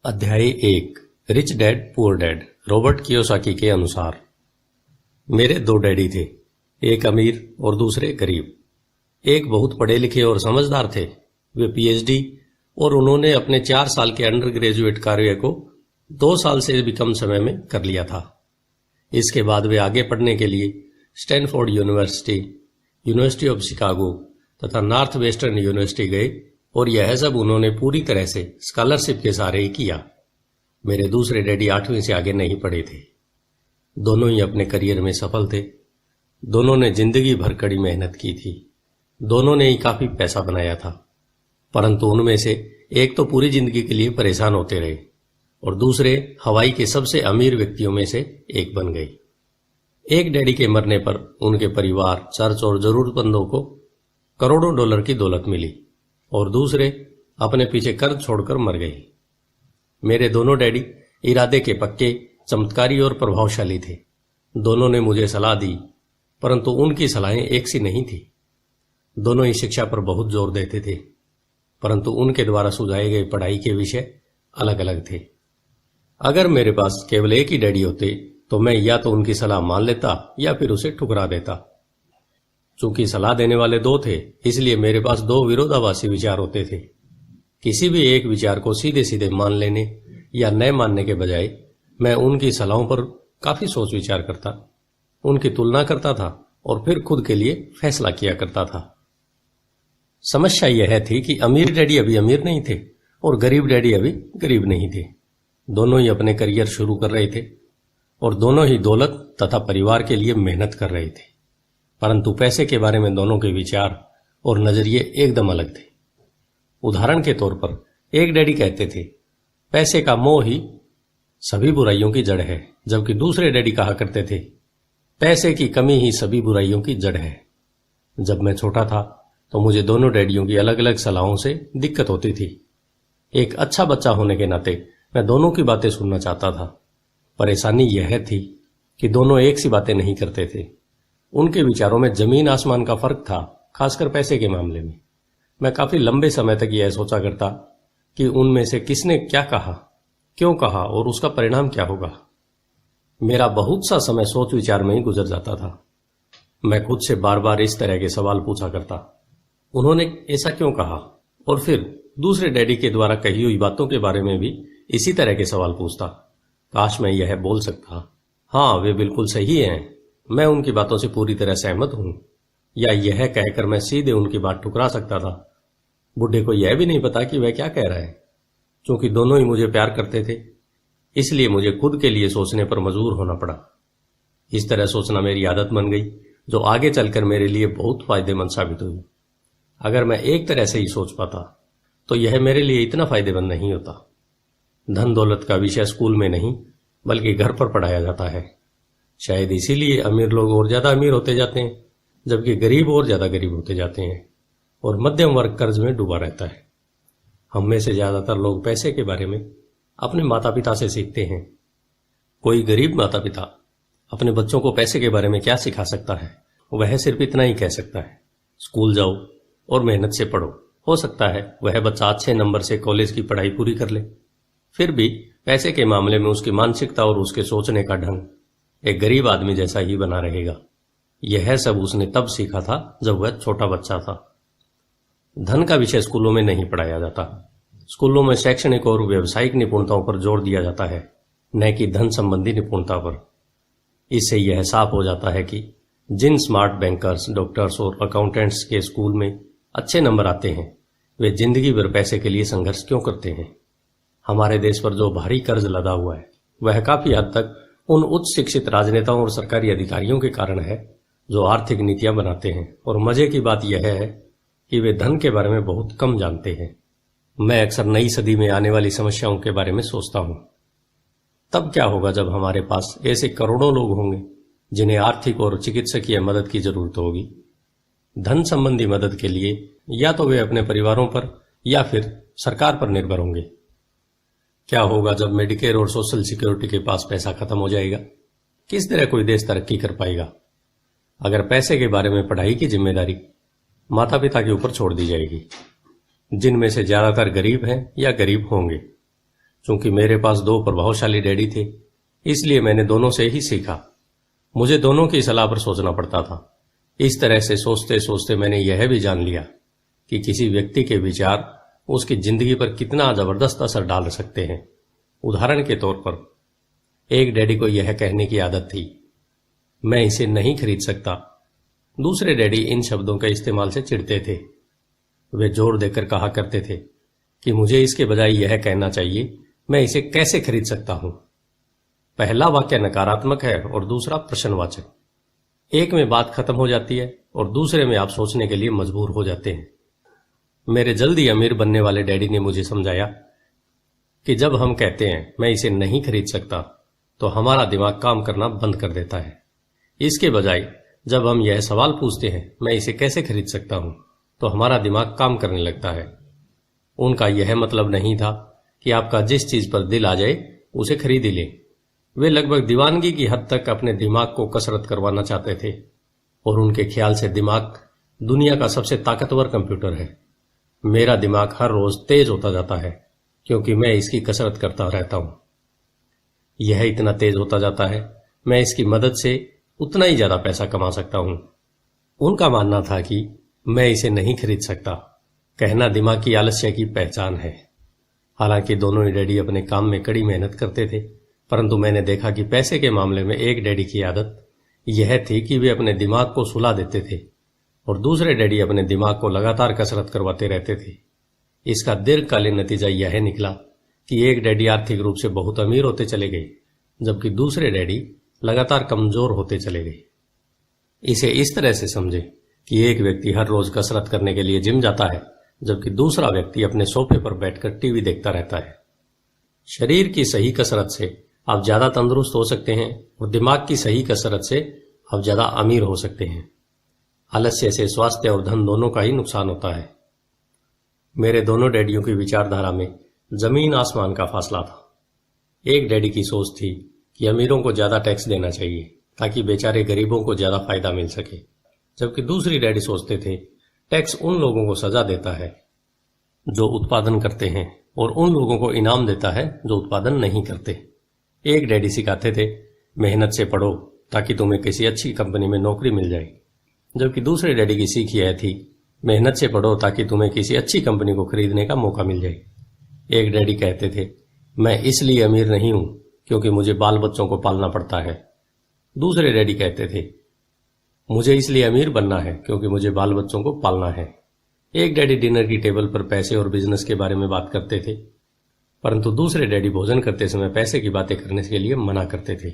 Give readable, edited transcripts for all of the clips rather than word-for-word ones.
अध्याय 1 rich dad poor dad Robert Kiyosaki के अनुसार। मेरे दो डैडी थे, एक अमीर और दूसरे गरीब। एक बहुत पढ़े लिखे और समझदार थे, वे पीएचडी और उन्होंने अपने 4 साल के अंडर ग्रेजुएट कार्य को 2 साल से भी कम समय में कर लिया था। इसके बाद वे आगे पढ़ने के लिए Stanford university, university of Chicago तथा नॉर्थ वेस्टर्न यूनिवर्सिटी गए और यह सब उन्होंने पूरी तरह से स्कॉलरशिप के सहारे ही किया। मेरे दूसरे डैडी 8वीं से आगे नहीं पढ़े थे। दोनों ही अपने करियर में सफल थे। दोनों ने जिंदगी भर कड़ी मेहनत की थी। दोनों ने ही काफी पैसा बनाया था, परंतु उनमें से एक तो पूरी जिंदगी के लिए परेशान होते रहे और दूसरे हवाई के सबसे अमीर व्यक्तियों में से एक बन गए। एक डैडी के मरने पर उनके परिवार, चर्च और जरूरतमंदों को करोड़ों डॉलर की दौलत मिली और दूसरे अपने पीछे कर्ज छोड़कर मर गए। मेरे दोनों डैडी इरादे के पक्के, चमत्कारी और प्रभावशाली थे। दोनों ने मुझे सलाह दी, परंतु उनकी सलाहें एक सी नहीं थी। दोनों ही शिक्षा पर बहुत जोर देते थे, परंतु उनके द्वारा सुझाए गए पढ़ाई के विषय अलग अलग थे। अगर मेरे पास केवल एक ही डैडी होते तो मैं या तो उनकी सलाह मान लेता या फिर उसे ठुकरा देता। चूंकि सलाह देने वाले दो थे, इसलिए मेरे पास 2 विरोधाभासी विचार होते थे। किसी भी एक विचार को सीधे सीधे मान लेने या न मानने के बजाय मैं उनकी सलाहों पर काफी सोच विचार करता, उनकी तुलना करता था और फिर खुद के लिए फैसला किया करता था। समस्या यह थी कि अमीर डैडी अभी अमीर नहीं थे और गरीब डैडी अभी गरीब नहीं थे। दोनों ही अपने करियर शुरू कर रहे थे और दोनों ही दौलत तथा परिवार के लिए मेहनत कर रहे थे, परंतु पैसे के बारे में दोनों के विचार और नजरिए एकदम अलग थे। उदाहरण के तौर पर एक डैडी कहते थे, पैसे का मोह ही सभी बुराइयों की जड़ है, जबकि दूसरे डैडी कहा करते थे, पैसे की कमी ही सभी बुराइयों की जड़ है। जब मैं छोटा था तो मुझे दोनों डैडियों की अलग अलग सलाहों से दिक्कत होती थी। एक अच्छा बच्चा होने के नाते मैं दोनों की बातें सुनना चाहता था। परेशानी यह थी कि दोनों एक सी बातें नहीं करते थे। उनके विचारों में जमीन आसमान का फर्क था, खासकर पैसे के मामले में। मैं काफी लंबे समय तक यह सोचा करता कि उनमें से किसने क्या कहा, क्यों कहा और उसका परिणाम क्या होगा। मेरा बहुत सा समय सोच विचार में ही गुजर जाता था। मैं खुद से बार बार इस तरह के सवाल पूछा करता, उन्होंने ऐसा क्यों कहा, और फिर दूसरे डैडी के द्वारा कही हुई बातों के बारे में भी इसी तरह के सवाल पूछता। काश मैं यह बोल सकता, हाँ वे बिल्कुल सही हैं, मैं उनकी बातों से पूरी तरह सहमत हूं, या यह कहकर मैं सीधे उनकी बात ठुकरा सकता था। बुढ़े को यह भी नहीं पता कि वह क्या कह रहा है। क्योंकि दोनों ही मुझे प्यार करते थे, इसलिए मुझे खुद के लिए सोचने पर मजबूर होना पड़ा। इस तरह सोचना मेरी आदत बन गई, जो आगे चलकर मेरे लिए बहुत फायदेमंद साबित हुई। अगर मैं एक तरह से ही सोच पाता तो यह मेरे लिए इतना फायदेमंद नहीं होता। धन दौलत का विषय स्कूल में नहीं बल्कि घर पर पढ़ाया जाता है। शायद इसीलिए अमीर लोग और ज्यादा अमीर होते जाते हैं, जबकि गरीब और ज्यादा गरीब होते जाते हैं और मध्यम वर्ग कर्ज में डूबा रहता है। हम में से ज्यादातर लोग पैसे के बारे में अपने माता पिता से सीखते हैं। कोई गरीब माता पिता अपने बच्चों को पैसे के बारे में क्या सिखा सकता है? वह सिर्फ इतना ही कह सकता है, स्कूल जाओ और मेहनत से पढ़ो। हो सकता है वह बच्चा अच्छे नंबर से कॉलेज की पढ़ाई पूरी कर ले, फिर भी पैसे के मामले में उसकी मानसिकता और उसके सोचने का ढंग एक गरीब आदमी जैसा ही बना रहेगा। यह सब उसने तब सीखा था जब वह छोटा बच्चा था। धन का विषय स्कूलों में नहीं पढ़ाया जाता। स्कूलों में शैक्षणिक और व्यावसायिक निपुणताओं पर जोर दिया जाता है, न कि धन संबंधी निपुणता पर। इससे यह साफ हो जाता है कि जिन स्मार्ट बैंकर्स, डॉक्टर्स और अकाउंटेंट्स के स्कूल में अच्छे नंबर आते हैं, वे जिंदगी भर पैसे के लिए संघर्ष क्यों करते हैं। हमारे देश पर जो भारी कर्ज लदा हुआ है, वह काफी हद तक उन उच्च शिक्षित राजनेताओं और सरकारी अधिकारियों के कारण है जो आर्थिक नीतियां बनाते हैं। और मजे की बात यह है कि वे धन के बारे में बहुत कम जानते हैं। मैं अक्सर नई सदी में आने वाली समस्याओं के बारे में सोचता हूं। तब क्या होगा जब हमारे पास ऐसे करोड़ों लोग होंगे जिन्हें आर्थिक और चिकित्सकीय मदद की जरूरत होगी। धन संबंधी मदद के लिए या तो वे अपने परिवारों पर या फिर सरकार पर निर्भर होंगे। क्या होगा जब मेडिकेयर और सोशल सिक्योरिटी के पास पैसा खत्म हो जाएगा? किस तरह कोई देश तरक्की कर पाएगा? अगर पैसे के बारे में पढ़ाई की जिम्मेदारी माता पिता के ऊपर छोड़ दी जाएगी, जिनमें से ज्यादातर गरीब हैं या गरीब होंगे, चूंकि मेरे पास दो प्रभावशाली डैडी थे, इसलिए मैंने दोनों से ही सीखा। मुझे दोनों की सलाह पर सोचना पड़ता था। इस तरह से सोचते सोचते मैंने यह भी जान लिया कि किसी व्यक्ति के विचार उसकी जिंदगी पर कितना जबरदस्त असर डाल सकते हैं। उदाहरण के तौर पर एक डैडी को यह कहने की आदत थी, मैं इसे नहीं खरीद सकता। दूसरे डैडी इन शब्दों के इस्तेमाल से चिढ़ते थे। वे जोर देकर कहा करते थे कि मुझे इसके बजाय यह कहना चाहिए, मैं इसे कैसे खरीद सकता हूं। पहला वाक्य नकारात्मक है और दूसरा प्रश्नवाचक। एक में बात खत्म हो जाती है और दूसरे में आप सोचने के लिए मजबूर हो जाते हैं। मेरे जल्दी अमीर बनने वाले डैडी ने मुझे समझाया कि जब हम कहते हैं मैं इसे नहीं खरीद सकता, तो हमारा दिमाग काम करना बंद कर देता है। इसके बजाय जब हम यह सवाल पूछते हैं मैं इसे कैसे खरीद सकता हूं, तो हमारा दिमाग काम करने लगता है। उनका यह मतलब नहीं था कि आपका जिस चीज पर दिल आ जाए उसे खरीद ही लें। वे लगभग दीवानगी की हद तक अपने दिमाग को कसरत करवाना चाहते थे और उनके ख्याल से दिमाग दुनिया का सबसे ताकतवर कंप्यूटर है। मेरा दिमाग हर रोज तेज होता जाता है क्योंकि मैं इसकी कसरत करता रहता हूं। यह इतना तेज होता जाता है, मैं इसकी मदद से उतना ही ज्यादा पैसा कमा सकता हूं। उनका मानना था कि मैं इसे नहीं खरीद सकता कहना दिमाग की आलस्य की पहचान है। हालांकि दोनों ही डैडी अपने काम में कड़ी मेहनत करते थे, परंतु मैंने देखा कि पैसे के मामले में एक डैडी की आदत यह थी कि वे अपने दिमाग को सुला देते थे और दूसरे डैडी अपने दिमाग को लगातार कसरत करवाते रहते थे। इसका दीर्घकालीन नतीजा यह निकला कि एक डैडी आर्थिक रूप से बहुत अमीर होते चले गए, जबकि दूसरे डैडी लगातार कमजोर होते चले गए। इसे इस तरह से समझे कि एक व्यक्ति हर रोज कसरत करने के लिए जिम जाता है, जबकि दूसरा व्यक्ति अपने सोफे पर बैठकर टीवी देखता रहता है। शरीर की सही कसरत से आप ज्यादा तंदुरुस्त हो सकते हैं और दिमाग की सही कसरत से आप ज्यादा अमीर हो सकते हैं। आलस्य से स्वास्थ्य और धन दोनों का ही नुकसान होता है। मेरे दोनों डैडियों की विचारधारा में जमीन आसमान का फासला था। एक डैडी की सोच थी कि अमीरों को ज्यादा टैक्स देना चाहिए ताकि बेचारे गरीबों को ज्यादा फायदा मिल सके, जबकि दूसरी डैडी सोचते थे टैक्स उन लोगों को सजा देता है जो उत्पादन करते हैं और उन लोगों को इनाम देता है जो उत्पादन नहीं करते। एक डैडी सिखाते थे मेहनत से पढ़ो ताकि तुम्हें किसी अच्छी कंपनी में नौकरी मिल जाए, जबकि दूसरे डैडी की सीख यह थी मेहनत से पढ़ो ताकि तुम्हें किसी अच्छी कंपनी को खरीदने का मौका मिल जाए। एक डैडी कहते थे मैं इसलिए अमीर नहीं हूं क्योंकि मुझे बाल बच्चों को पालना पड़ता है। दूसरे डैडी कहते थे मुझे इसलिए अमीर बनना है क्योंकि मुझे बाल बच्चों को पालना है। एक डैडी डिनर की टेबल पर पैसे और बिजनेस के बारे में बात करते थे, परंतु दूसरे डैडी भोजन करते समय पैसे की बातें करने के लिए मना करते थे।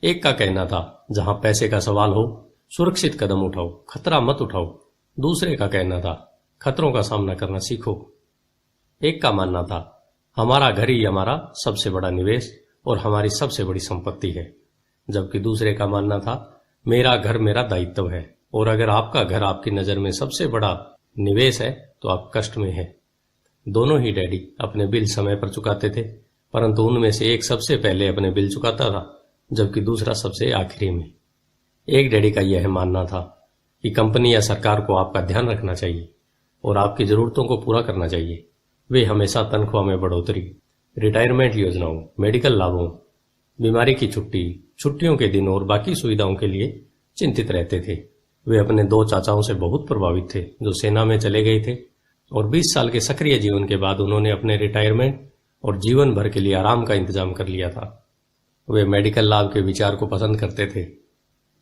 एक का कहना था जहां पैसे का सवाल हो सुरक्षित कदम उठाओ, खतरा मत उठाओ। दूसरे का कहना था खतरों का सामना करना सीखो। एक का मानना था हमारा घर ही हमारा सबसे बड़ा निवेश और हमारी सबसे बड़ी संपत्ति है, जबकि दूसरे का मानना था मेरा घर मेरा दायित्व है और अगर आपका घर आपकी नजर में सबसे बड़ा निवेश है तो आप कष्ट में हैं। दोनों ही डैडी अपने बिल समय पर चुकाते थे, परंतु उनमें से एक सबसे पहले अपने बिल चुकाता था जबकि दूसरा सबसे आखिरी में। एक डैडी का यह मानना था कि कंपनी या सरकार को आपका ध्यान रखना चाहिए और आपकी जरूरतों को पूरा करना चाहिए। वे हमेशा तनख्वाह में बढ़ोतरी, रिटायरमेंट योजनाओं, मेडिकल लाभों, बीमारी की छुट्टी, छुट्टियों के दिन और बाकी सुविधाओं के लिए चिंतित रहते थे। वे अपने दो चाचाओं से बहुत प्रभावित थे जो सेना में चले गए थे और 20 साल के सक्रिय जीवन के बाद उन्होंने अपने रिटायरमेंट और जीवन भर के लिए आराम का इंतजाम कर लिया था। वे मेडिकल लाभ के विचार को पसंद करते थे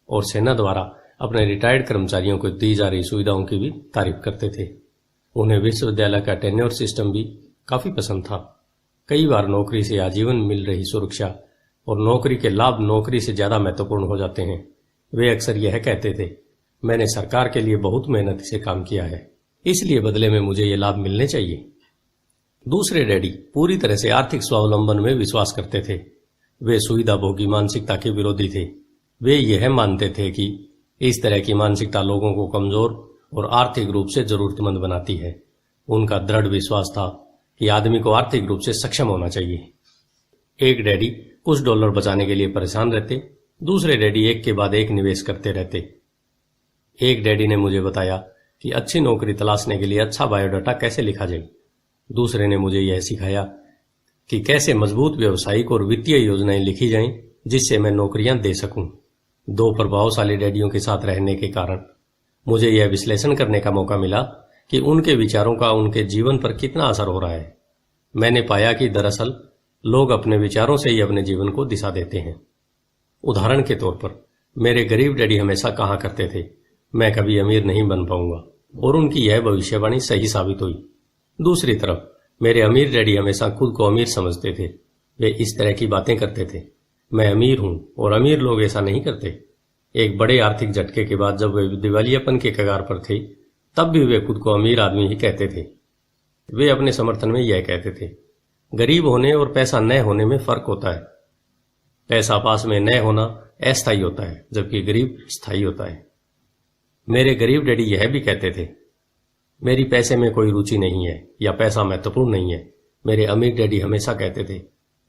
और सेना द्वारा अपने रिटायर्ड कर्मचारियों को दी जा रही सुविधाओं की भी तारीफ करते थे। उन्हें विश्वविद्यालय का टेन्योर सिस्टम भी काफी पसंद था। कई बार नौकरी से आजीवन मिल रही सुरक्षा और नौकरी के लाभ नौकरी से ज्यादा महत्वपूर्ण हो जाते हैं। वे अक्सर यह कहते थे मैंने सरकार के लिए बहुत मेहनत से काम किया है, इसलिए बदले में मुझे ये लाभ मिलने चाहिए। दूसरे डैडी पूरी तरह से आर्थिक स्वावलंबन में विश्वास करते थे। वे सुविधा भोगी मानसिकता के विरोधी थे। वे यह मानते थे कि इस तरह की मानसिकता लोगों को कमजोर और आर्थिक रूप से जरूरतमंद बनाती है। उनका दृढ़ विश्वास था कि आदमी को आर्थिक रूप से सक्षम होना चाहिए। एक डैडी कुछ डॉलर बचाने के लिए परेशान रहते, दूसरे डैडी एक के बाद एक निवेश करते रहते। एक डैडी ने मुझे बताया कि अच्छी नौकरी तलाशने के लिए अच्छा बायोडाटा कैसे लिखा जाए। दूसरे ने मुझे यह सिखाया कि कैसे मजबूत व्यावसायिक और वित्तीय योजनाएं लिखी जाएं जिससे मैं नौकरियां दे सकूं। दो प्रभावशाली डैडियों के साथ रहने के कारण मुझे यह विश्लेषण करने का मौका मिला कि उनके विचारों का उनके जीवन पर कितना असर हो रहा है। मैंने पाया कि दरअसल लोग अपने विचारों से ही अपने जीवन को दिशा देते हैं। उदाहरण के तौर पर मेरे गरीब डैडी हमेशा कहा करते थे, मैं कभी अमीर नहीं बन पाऊंगा, और उनकी यह भविष्यवाणी सही साबित हुई। दूसरी तरफ मेरे अमीर डैडी हमेशा खुद को अमीर समझते थे। वे इस तरह की बातें करते थे, मैं अमीर हूं और अमीर लोग ऐसा नहीं करते। एक बड़े आर्थिक झटके के बाद जब वे दिवालियापन के कगार पर थे, तब भी वे खुद को अमीर आदमी ही कहते थे। वे अपने समर्थन में यह कहते थे, गरीब होने और पैसा न होने में फर्क होता है। पैसा पास में न होना अस्थायी होता है, जबकि गरीब स्थायी होता है। मेरे गरीब डैडी यह भी कहते थे, मेरी पैसे में कोई रुचि नहीं है या पैसा महत्वपूर्ण नहीं है। मेरे अमीर डैडी हमेशा कहते थे,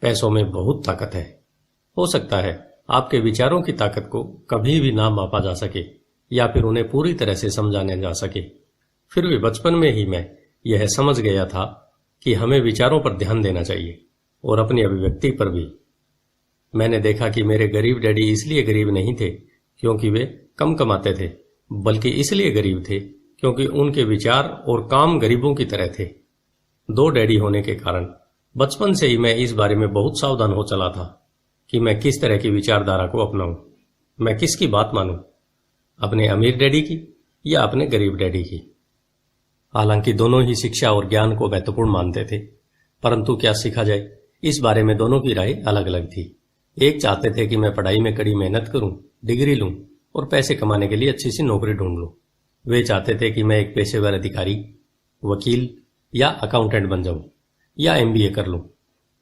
पैसों में बहुत ताकत है। हो सकता है आपके विचारों की ताकत को कभी भी ना मापा जा सके या फिर उन्हें पूरी तरह से समझाने जा सके। फिर भी बचपन में ही मैं यह समझ गया था कि हमें विचारों पर ध्यान देना चाहिए और अपनी अभिव्यक्ति पर भी। मैंने देखा कि मेरे गरीब डैडी इसलिए गरीब नहीं थे क्योंकि वे कम कमाते थे, बल्कि इसलिए गरीब थे क्योंकि उनके विचार और काम गरीबों की तरह थे। दो डैडी होने के कारण बचपन से ही मैं इस बारे में बहुत सावधान हो चला था कि मैं किस तरह की विचारधारा को अपनाऊं। मैं किसकी बात मानूं, अपने अमीर डैडी की या अपने गरीब डैडी की। हालांकि दोनों ही शिक्षा और ज्ञान को महत्वपूर्ण मानते थे, परंतु क्या सीखा जाए, इस बारे में दोनों की राय अलग अलग थी। एक चाहते थे कि मैं पढ़ाई में कड़ी मेहनत करूं, डिग्री लूं और पैसे कमाने के लिए अच्छी सी नौकरी ढूंढ लूं। वे चाहते थे कि मैं एक पेशेवर अधिकारी, वकील या अकाउंटेंट बन जाऊं या एमबीए कर लूं।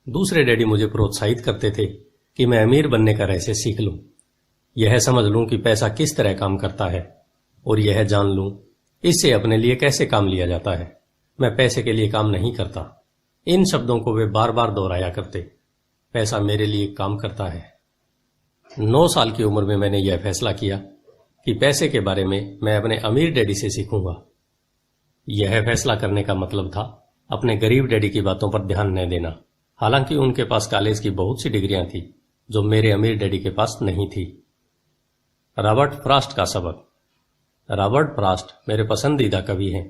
दूसरे डैडी मुझे प्रोत्साहित करते थे कि मैं अमीर बनने का रहस्य सीख लूं, यह समझ लूं कि पैसा किस तरह काम करता है और यह जान लूं इससे अपने लिए कैसे काम लिया जाता है। मैं पैसे के लिए काम नहीं करता। इन शब्दों को वे बार बार दोहराया करते, पैसा मेरे लिए काम करता है। 9 साल की उम्र में मैंने यह फैसला किया कि पैसे के बारे में मैं अपने अमीर डैडी से सीखूंगा। यह फैसला करने का मतलब था अपने गरीब डैडी की बातों पर ध्यान न देना। हालांकि उनके पास कॉलेज की बहुत सी डिग्रियां थी जो मेरे अमीर डैडी के पास नहीं थी। रॉबर्ट फ्रॉस्ट का सबक। रॉबर्ट फ्रॉस्ट मेरे पसंदीदा कवि हैं।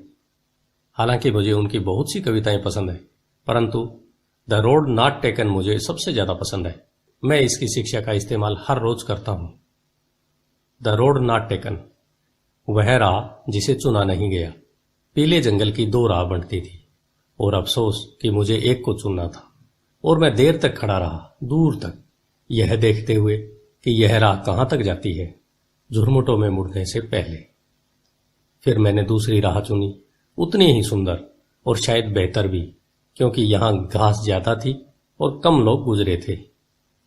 हालांकि मुझे उनकी बहुत सी कविताएं पसंद है, परंतु द रोड नॉट टेकन मुझे सबसे ज्यादा पसंद है। मैं इसकी शिक्षा का इस्तेमाल हर रोज करता हूं। द रोड नॉट टेकन, वह राह जिसे चुना नहीं गया। पीले जंगल की 2 राह बनती थी और अफसोस कि मुझे एक को चुनना था, और मैं देर तक खड़ा रहा, दूर तक, यह देखते हुए कि यह राह कहां तक जाती है, झुरमुटों में मुड़ने से पहले। फिर मैंने दूसरी राह चुनी, उतनी ही सुंदर और शायद बेहतर भी, क्योंकि यहां घास ज्यादा थी और कम लोग गुजरे थे।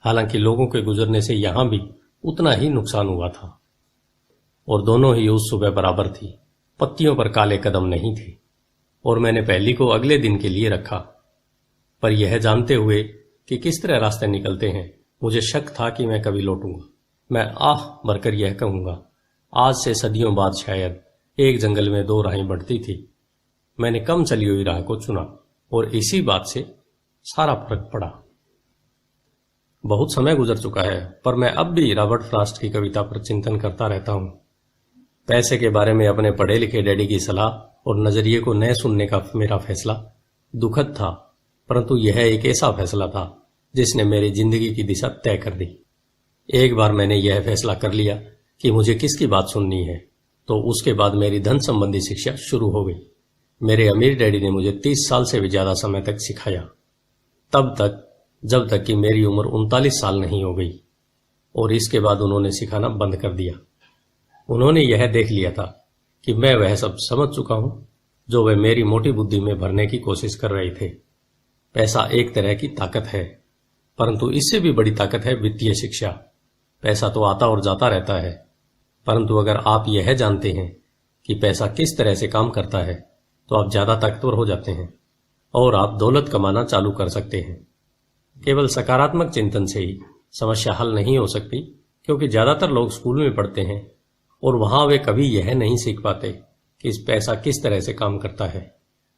हालांकि लोगों के गुजरने से यहां भी उतना ही नुकसान हुआ था, और दोनों ही उस सुबह बराबर थी। पत्तियों पर काले कदम नहीं थे, और मैंने पहली को अगले दिन के लिए रखा। पर यह जानते हुए कि किस तरह रास्ते निकलते हैं, मुझे शक था कि मैं कभी लौटूंगा। मैं आह भरकर यह कहूंगा, आज से सदियों बाद शायद एक जंगल में 2 राहें बढ़ती थी। मैंने कम चली हुई राह को चुना और इसी बात से सारा फर्क पड़ा। बहुत समय गुजर चुका है, पर मैं अब भी रॉबर्ट फ्रॉस्ट की कविता पर चिंतन करता रहता हूं। पैसे के बारे में अपने पढ़े लिखे डैडी की सलाह और नजरिए को न सुनने का मेरा फैसला दुखद था, परंतु यह एक ऐसा फैसला था जिसने मेरी जिंदगी की दिशा तय कर दी। एक बार मैंने यह फैसला कर लिया कि मुझे किसकी बात सुननी है, तो उसके बाद मेरी धन संबंधी शिक्षा शुरू हो गई। मेरे अमीर डैडी ने मुझे 30 साल से भी ज्यादा समय तक सिखाया, तब तक जब तक कि मेरी उम्र 39 साल नहीं हो गई, और इसके बाद उन्होंने सिखाना बंद कर दिया। उन्होंने यह देख लिया था कि मैं वह सब समझ चुका हूं जो वे मेरी मोटी बुद्धि में भरने की कोशिश कर रहे थे। पैसा एक तरह की ताकत है, परंतु इससे भी बड़ी ताकत है वित्तीय शिक्षा। पैसा तो आता और जाता रहता है, परंतु अगर आप यह जानते हैं कि पैसा किस तरह से काम करता है, तो आप ज्यादा ताकतवर हो जाते हैं और आप दौलत कमाना चालू कर सकते हैं। केवल सकारात्मक चिंतन से ही समस्या हल नहीं हो सकती, क्योंकि ज्यादातर लोग स्कूल में पढ़ते हैं और वहां वे कभी यह नहीं सीख पाते कि इस पैसा किस तरह से काम करता है।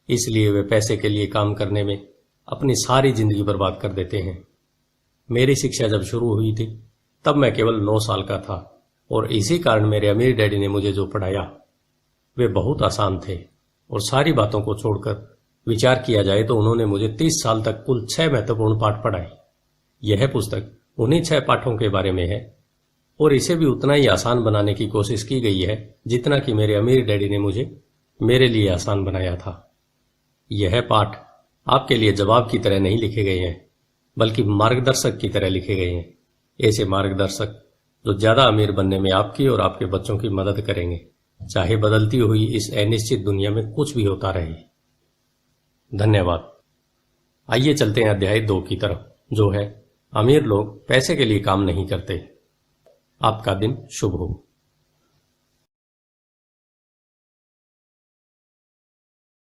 इसलिए वे पैसे के लिए काम करने में अपनी सारी जिंदगी बर्बाद कर देते हैं। मेरी शिक्षा जब शुरू हुई थी तब मैं केवल 9 साल का था और इसी कारण मेरे अमीर डैडी ने मुझे जो पढ़ाया वे बहुत आसान थे और सारी बातों को छोड़कर विचार किया जाए तो उन्होंने मुझे 30 साल तक कुल 6 महत्वपूर्ण पाठ पढ़ाए। यह पुस्तक उन्हीं 6 पाठों के बारे में है और इसे भी उतना ही आसान बनाने की कोशिश की गई है जितना कि मेरे अमीर डैडी ने मुझे मेरे लिए आसान बनाया था। यह पाठ आपके लिए जवाब की तरह नहीं लिखे गए हैं बल्कि मार्गदर्शक की तरह लिखे गए हैं, ऐसे मार्गदर्शक जो ज्यादा अमीर बनने में आपकी और आपके बच्चों की मदद करेंगे, चाहे बदलती हुई इस अनिश्चित दुनिया में कुछ भी होता रहे। धन्यवाद। आइए चलते हैं अध्याय 2 की तरफ, जो है अमीर लोग पैसे के लिए काम नहीं करते। आपका दिन शुभ हो।